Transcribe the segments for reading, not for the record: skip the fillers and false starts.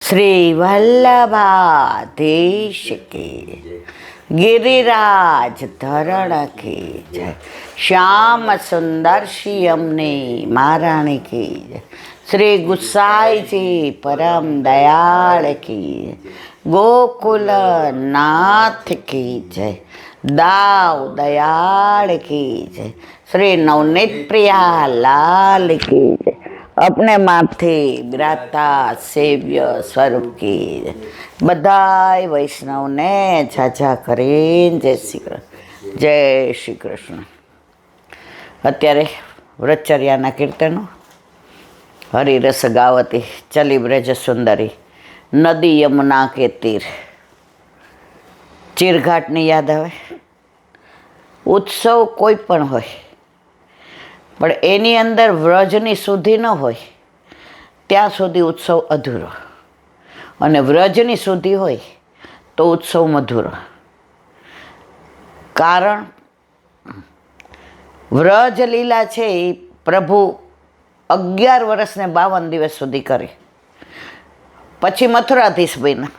શ્રી વલ્લભાધીશ કી ગિરિરાજ ધરણ કી જય. શ્યામ સુંદર શ્રી અમને મહારાણી કી જય. શ્રી ગુસાઈજી પરમ દયાળ કી જય. ગોકુલ નાથ કી જય. દાવ દયાળ કી જય. શ્રી નવનીત પ્રિયા લાલ કી જય. अपने माथे बिराता सेव्य स्वरूप की बधाई वैष्णव ने झाझा करीन जय श्री कृष्ण जय श्री कृष्ण. अत्यारे व्रतचर्याना कीर्तनो हरिरस गावती चली ब्रज सुंदरी नदी यमुना के तीर चीरघाटनी याद आवे. उत्सव कोई पण होय પણ એની અંદર વ્રજની શુદ્ધિ ન હોય ત્યાં સુધી ઉત્સવ અધૂરો, અને વ્રજની શુદ્ધિ હોય તો ઉત્સવ મધુરો. કારણ વ્રજ લીલા છે એ પ્રભુ 11 વર્ષ ને 52 દિવસ સુધી કરે, પછી મથુરાધીશ બન્યા,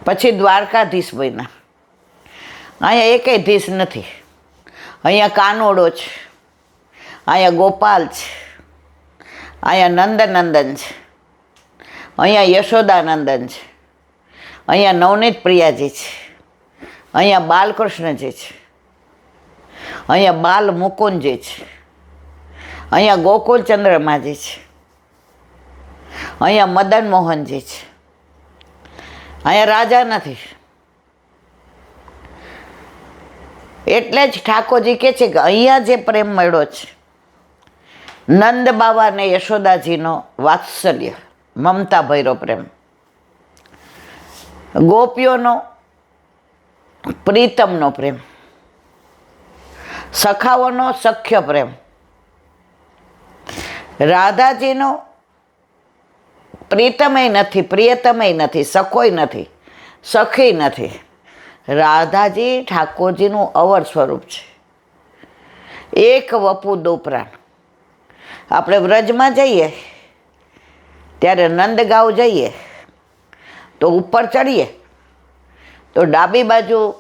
પછી દ્વારકાધીશ બન્યા. અહીંયા એકેય ધીશ નથી. અહીંયા કાનોડો છે, અહીંયા ગોપાલ છે, અહીંયા નંદનંદન છે, અહીંયા યશોદાનંદન છે, અહીંયા નવનીત પ્રિયાજી છે, અહીંયા બાલકૃષ્ણજી છે, અહીંયા બાલ મુકુંદજી છે, અહીંયા ગોકુલ ચંદ્રમાજી છે, અહીંયા મદન મોહનજી છે. અહીંયા રાજા નથી. એટલે જ ઠાકોરજી કહે છે કે અહીંયા જે પ્રેમ મળ્યો છે, નંદ બાબા ને યશોદાજીનો વાત્સલ્ય મમતા ભર્યો પ્રેમ, ગોપીઓનો પ્રીતમનો પ્રેમ, સખાઓનો સખ્ય પ્રેમ, રાધાજીનો પ્રીતમય નથી, પ્રિયતમય નથી, સખોય નથી, સખી નથી. રાધાજી ઠાકોરજીનું અવર સ્વરૂપ છે. એક વપુ દો પ્રાણ. આપણે વ્રજમાં જઈએ ત્યારે નંદગાંવ જઈએ તો ઉપર ચડીએ તો ડાબી બાજુ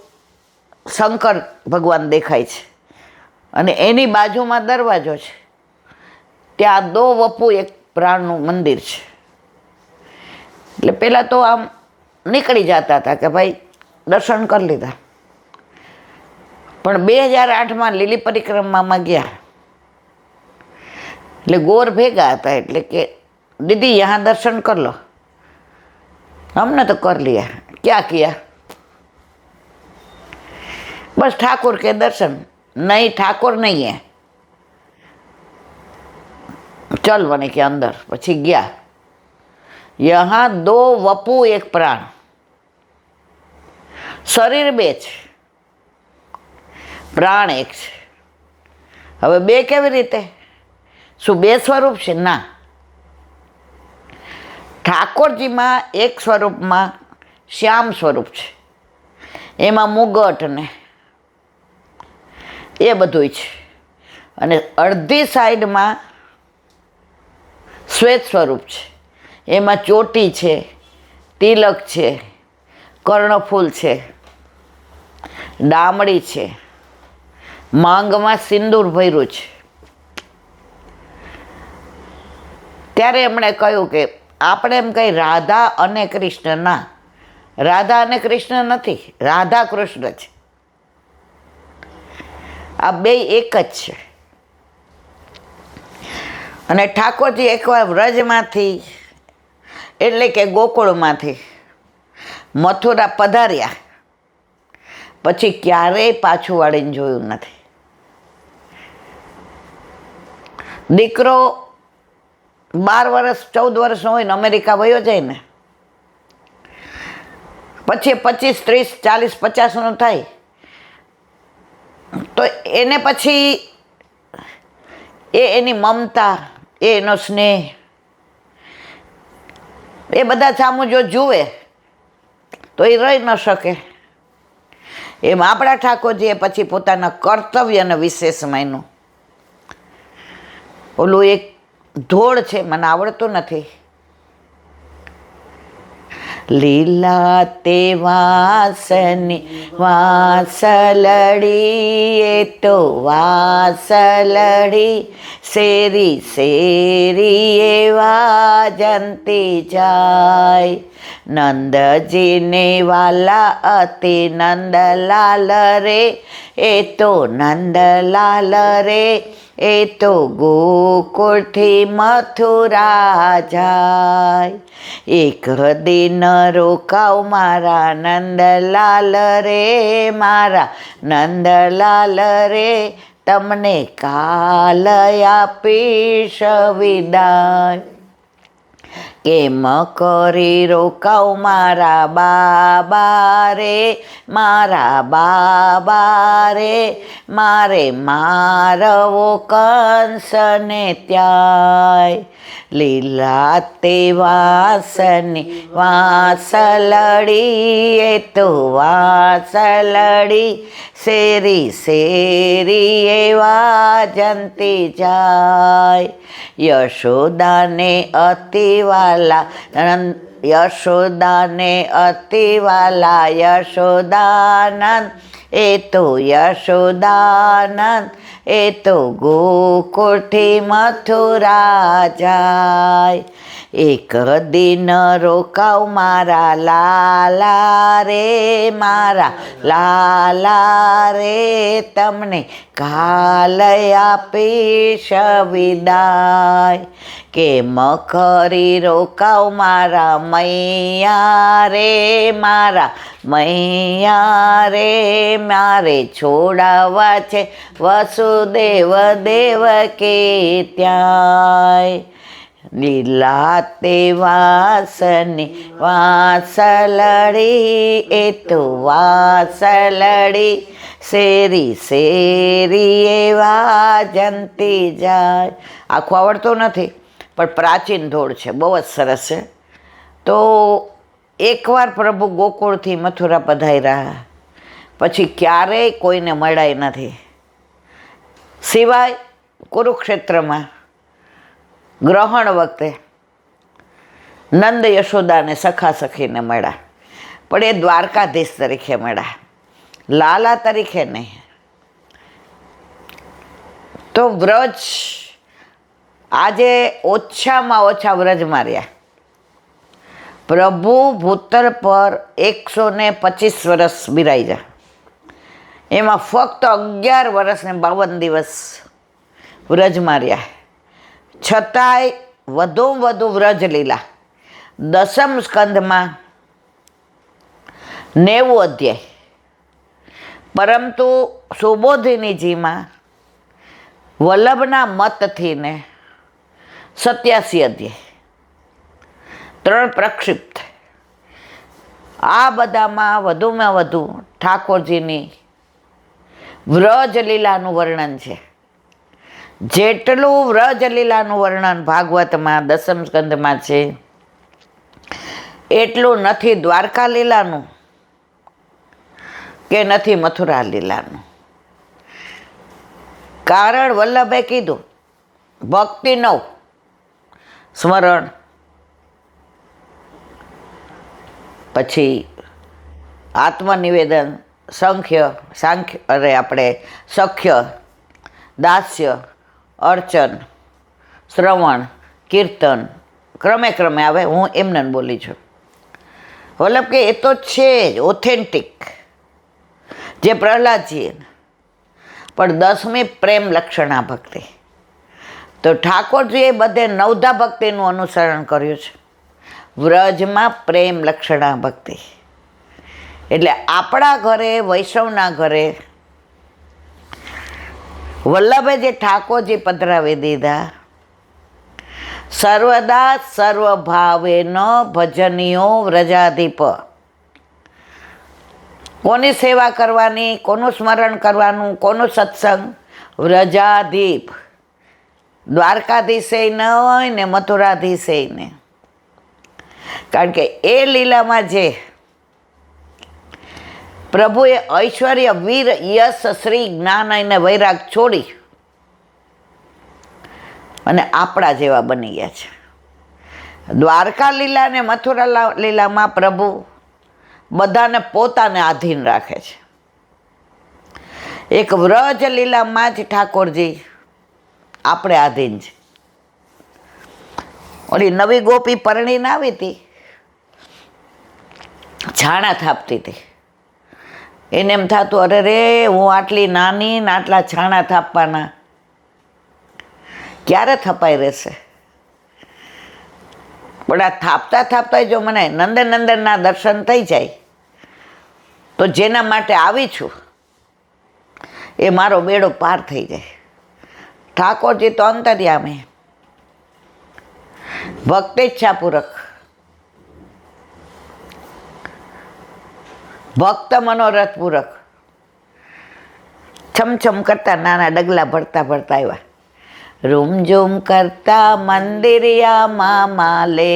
શંકર ભગવાન દેખાય છે, અને એની બાજુમાં દરવાજો છે. ત્યાં દો વપુ એક પ્રાણનું મંદિર છે. એટલે પહેલાં તો આમ નીકળી જતા હતા કે ભાઈ દર્શન કરી લીધા, પણ 2008માં લીલી પરિક્રમામાં ગયા એટલે ગોર ભેગા હતા, એટલે કે દીદી યહાં દર્શન કર લો. हमने तो कर लिया. क्या किया? बस ठाकुर के दर्शन. नहीं, ठाकुर नहीं है, चल बने के अंदर. પછી ગયા. यहाँ 2 वपु 1 प्राण. શરીર 2 છે, પ્રાણ 1 છે. હવે 2 કેવી રીતે? શું 2 સ્વરૂપ છે? ના. ઠાકોરજીમાં એક સ્વરૂપમાં શ્યામ સ્વરૂપ છે, એમાં મુગટ ને એ બધું છે, અને અડધી સાઈડમાં શ્વેત સ્વરૂપ છે, એમાં ચોટી છે, તિલક છે, કર્ણફૂલ છે, ડામડી છે, માંગમાં સિંદૂર ભર્યું છે. ત્યારે એમણે કહ્યું કે આપણે એમ કહી રાધા અને કૃષ્ણ. ના, રાધા અને કૃષ્ણ નથી, રાધા કૃષ્ણ છે. આ 2 એક જ છે. અને ઠાકોરજી એકવાર વ્રજમાંથી એટલે કે ગોકુળમાંથી મથુરા પધાર્યા પછી ક્યારેય પાછું વાળીને જોયું નથી. દીકરો 12 વર્ષ 14 વર્ષનો હોય ને અમેરિકા વયો જાય ને, પછી 25, 30, 40, 50નો થાય તો એને પછી એની મમતા, એનો સ્નેહ, એ બધા સામું જો જુએ તો એ રહી ન શકે. એમ આપણા ઠાકોરજીએ પછી પોતાના કર્તવ્યને વિશેષ માન્યું. ઓલું એક ધોળ છે, મને આવડતું નથી, લીલા તે વાસની વાસલડી એ તો વાસલડી શેરી શેરી એ વાજંતી જાય. નંદજીને વાલા અતિ નંદલાલ રે એ તો નંદલાલ રે એ તો ગોકુળથી મથુરા જાય. એક દિન રોકાવ મારા નંદલાલ રે મારા નંદલાલ રે તમને કાલ આપીશ વિદાય. કેમ કરી રોકાવ મારા બાબા રે મારા બાબા રે મારે મારવો કંસને ત્યાંય. લીલા તે વાસની વાસલડી એ તો વાસલડી શેરી શેરી એ વાજંતી જાય. યશોદાને અતિવાલા યશોદાને અતિવાલા યશોદાનંદ એ તો યશોદાનંદ એ તો ગોકુળથી મથુરા જાય. એક દિન રોકાવ મારા લાલા રે મારા લાલા રે તમને કાલ આપીશ વિદાય. કેમ કરી રોકાવ મારા મૈયા રે મારા મૈયા રે મારે છોડાવવા છે વસુદેવ દેવકી ત્યાંય. લીલા તે વાસની વાસલડી એ તો વાસલડી શેરી શેરી એ વાજંતી જાય. આખું આવડતું નથી પણ પ્રાચીન ધોળ છે, બહુ જ સરસ છે. તો એકવાર પ્રભુ ગોકુળથી મથુરા પધાર્યા પછી ક્યારેય કોઈને મળાય નથી, સિવાય કુરુક્ષેત્રમાં ગ્રહણ વખતે નંદ યશોદાને સખા સખીને મળ્યા, પણ એ દ્વારકાધીશ તરીકે મળ્યા, લાલા તરીકે નહીં. તો વ્રજ આજે ઓછામાં ઓછા વ્રજમાં રહ્યા. પ્રભુ ભૂતળ પર 125 વર્ષ બિરાઈ જાય, એમાં ફક્ત 11 વર્ષ ને 52 દિવસ વ્રજમાં રહ્યા. છતાંય વધુ વ્રજ લીલા 10મ સ્કંધમાં 90 અધ્યાય, પરંતુ સુબોધિનીજીમાં વલ્લભના મતથી ને 87 અધ્યાય, 3 પ્રક્ષિપ્ત. આ બધામાં વધુમાં વધુ ઠાકોરજીની વ્રજલીલાનું વર્ણન છે. જેટલું વ્રજલીલાનું વર્ણન ભાગવતમાં 10મ સ્કંધમાં છે એટલું નથી દ્વારકા લીલાનું કે નથી મથુરા લીલાનું. કારણ વલ્લભે કીધું ભક્તિ 9, સ્મરણ, પછી આત્મનિવેદન, સખ્ય, દાસ્ય, અર્ચન, શ્રવણ, કીર્તન, ક્રમે આવે. હું એમને બોલી છું. વલ્લભ કે એ તો છે જ ઓથેન્ટિક, જે પ્રહલાદજીએ. પણ 10મી પ્રેમ લક્ષણા ભક્તિ. તો ઠાકોરજીએ બધે 9ધા ભક્તિનું અનુસરણ કર્યું છે. વ્રજમાં પ્રેમ લક્ષણા ભક્તિ એટલે આપણા ઘરે, વૈષ્ણવના ઘરે વલ્લભે જે ઠાકોરજી પધરાવી દીધા, સર્વદા સર્વભાવે ન ભજનીયો વ્રજાધિપ. કોની સેવા કરવાની, કોનું સ્મરણ કરવાનું, કોનું સત્સંગ? વ્રજાધિપ. દ્વારકાધીશે ન હોય ને મથુરાધીશે ને. કારણ કે એ લીલામાં જે પ્રભુએ ઐશ્વર્ય, વીર, યશ, શ્રી, જ્ઞાન અને વૈરાગ છોડી અને આપણા જેવા બની ગયા છે. દ્વારકા લીલા અને મથુરા લીલામાં પ્રભુ બધાને પોતાને આધીન રાખે છે. એક વ્રજ લીલામાં જ ઠાકોરજી આપણે આધીન છે. ઓલી નવી ગોપી પરણીને આવી હતી, છાણા થાપતી હતી. એને એમ થતું, અરે રે હું આટલી નાની ને આટલા છાણા થાપવાના, ક્યારે થપાઈ રહેશે. પણ આ થાપતા થાપતા જો મને નંદનના દર્શન થઈ જાય તો જેના માટે આવી છું એ મારો બેડો પાર થઈ જાય. ઠાકોરજી તો અંતર્યામી, ભક્તેચ્છાપૂરક, ભક્ત મનોરથ પૂરક, છમછમ કરતા નાના ડગલા ભરતા ભરતા આવ્યા. રૂમઝૂમ કરતા મંદિરિયામાં માલે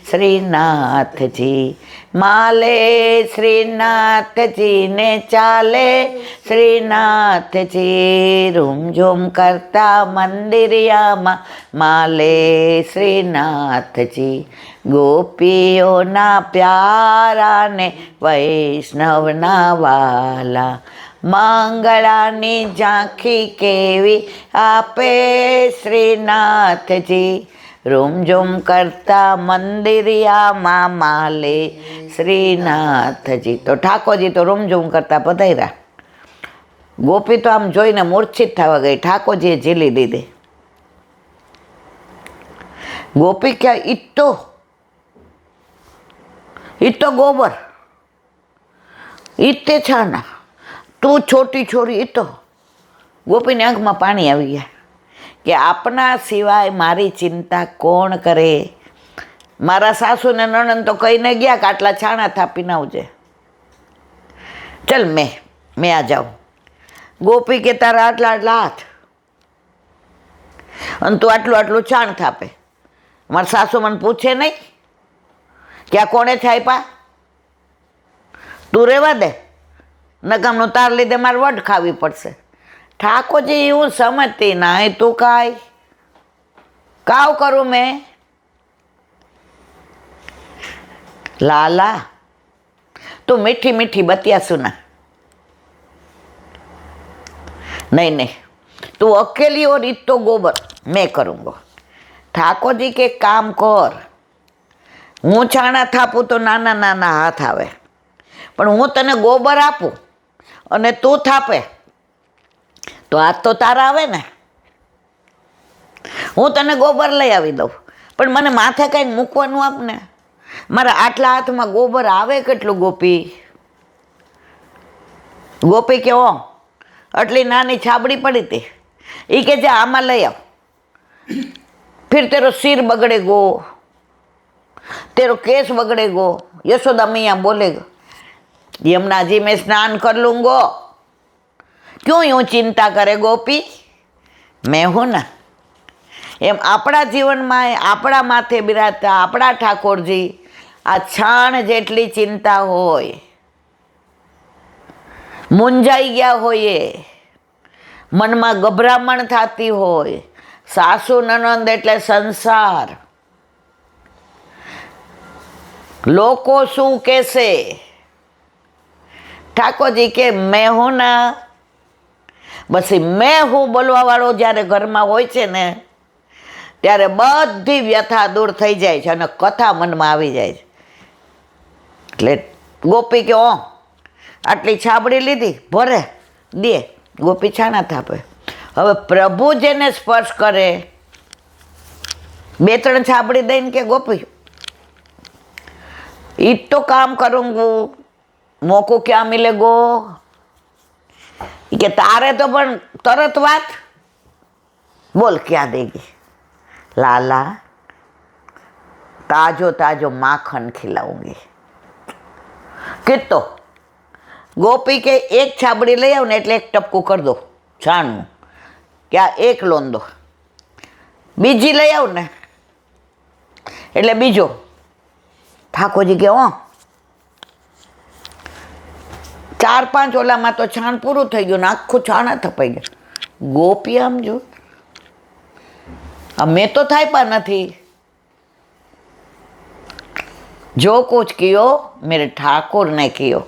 શ્રીનાથજી, માલે શ્રીનાથજી ને ચાલે શ્રીનાથજી. રૂમઝૂમ કરતા મંદિરિયામાં માલે શ્રીનાથજી. ગોપીઓના પ્યારા ને વૈષ્ણવના વાલા, મંગળાની ઝાંખી કેવી આપે શ્રીનાથજી. રૂમઝૂમ કરતા મંદિરિયામાં માલે શ્રીનાથજી. તો ઠાકોરજી તો રૂમઝૂમ કરતા પધાર્યા. ગોપી તો આમ જોઈને મૂર્છિત થવા ગઈ, ઠાકોરજીએ ઝીલી દીધી. ગોપી ક્યાં ઈતો ગોબર, ઈતે છાના, તું છોટી છોરી ઈતો. ગોપીની આંખમાં પાણી આવી ગયા કે આપના સિવાય મારી ચિંતા કોણ કરે. મારા સાસુ ને નણંદ તો કહીને ગયા કે આટલા છાણા થાપીને આવજે. ચલ મેં આ જાઉં. ગોપી કે તારા આટલા હાથ અને તું આટલું છાણ થાપે. મારા સાસુ મને પૂછે નહીં કે આ કોણે છાપ્યા? તું રહેવા દે, નકામનું તાર લીધે મારે વડ ખાવી પડશે. ઠાકોરજી હું સમજતી ના, તું કાંઈ કાવ કરું મેં? લાલા તું મીઠી મીઠી બતિયા સુના. नहीं, तू अकेली और ईद तो गोबर मैं करूँगा. ठाकुर जी के काम कर. હું છાણા થાપું તો નાના નાના હાથ આવે, પણ હું તને ગોબર આપું અને તું થાપે તો હાથ તો તારા આવે ને. હું તને ગોબર લઈ આવી દઉં, પણ મને માથે કંઈક મૂકવાનું આપ ને. મારા આટલા હાથમાં ગોબર આવે કેટલું? ગોપી કે ઓ આટલી નાની છાબડી પડી હતી, એ કે જે આમાં લઈ આવ. फिर तेरो सिर बगड़ेगो, तेरो केस बगड़ेगो. यशोदा मैया बोलेगा यमुना जी मैं स्नान कर लूँगो, क्यों यूँ चिंता करे गोपी, मैं हूँ ना. એમ આપણા જીવનમાં આપણા માથે બિરાજતા આપણા ઠાકોરજી આ છાણ જેટલી ચિંતા હોય, મૂંઝાઈ ગયા હોઈએ, મનમાં ગભરામણ થતી હોય, સાસુ નણંદ એટલે સંસાર, લોકો શું કહેશે. ઠાકોરજી કે મેં હું ના. બસ મેં હું બોલવા વાળો જ્યારે ઘરમાં હોય છે ને ત્યારે બધી વ્યથા દૂર થઈ જાય છે અને કથા મનમાં આવી જાય છે. એટલે ગોપી કે ઓ આટલી છાબડી લીધી, ભરે દે. ગોપી છાણા થાપે. હવે પ્રભુ જેને સ્પર્શ કરે, 2-3 છાબડી દઈને કે ગોપી ઈ તો કામ કरूंगू, મોકો ક્યાં મિલેગો. કે તારે તો પણ તરત વાત બોલ ક્યાં દેગી. लाला ताजो ताजो माखन खिलाऊंगी. कितो गोपी के एक छाबड़ी ले आओ ने એટલે એક ટપકું કરી દો છાણનું, કે આ એક લોંદો. બીજી લઈ આવ ને એટલે બીજો. ઠાકોરજી કે 4-5 ઓલામાં તો છાણ પૂરું થઈ ગયું ને આખું છાણા થપાઈ ગયા. ગોપી આમ જો મેં તો થાપ્યા નથી, जो कुछ कियो मेरे ठाकुर ने कियो।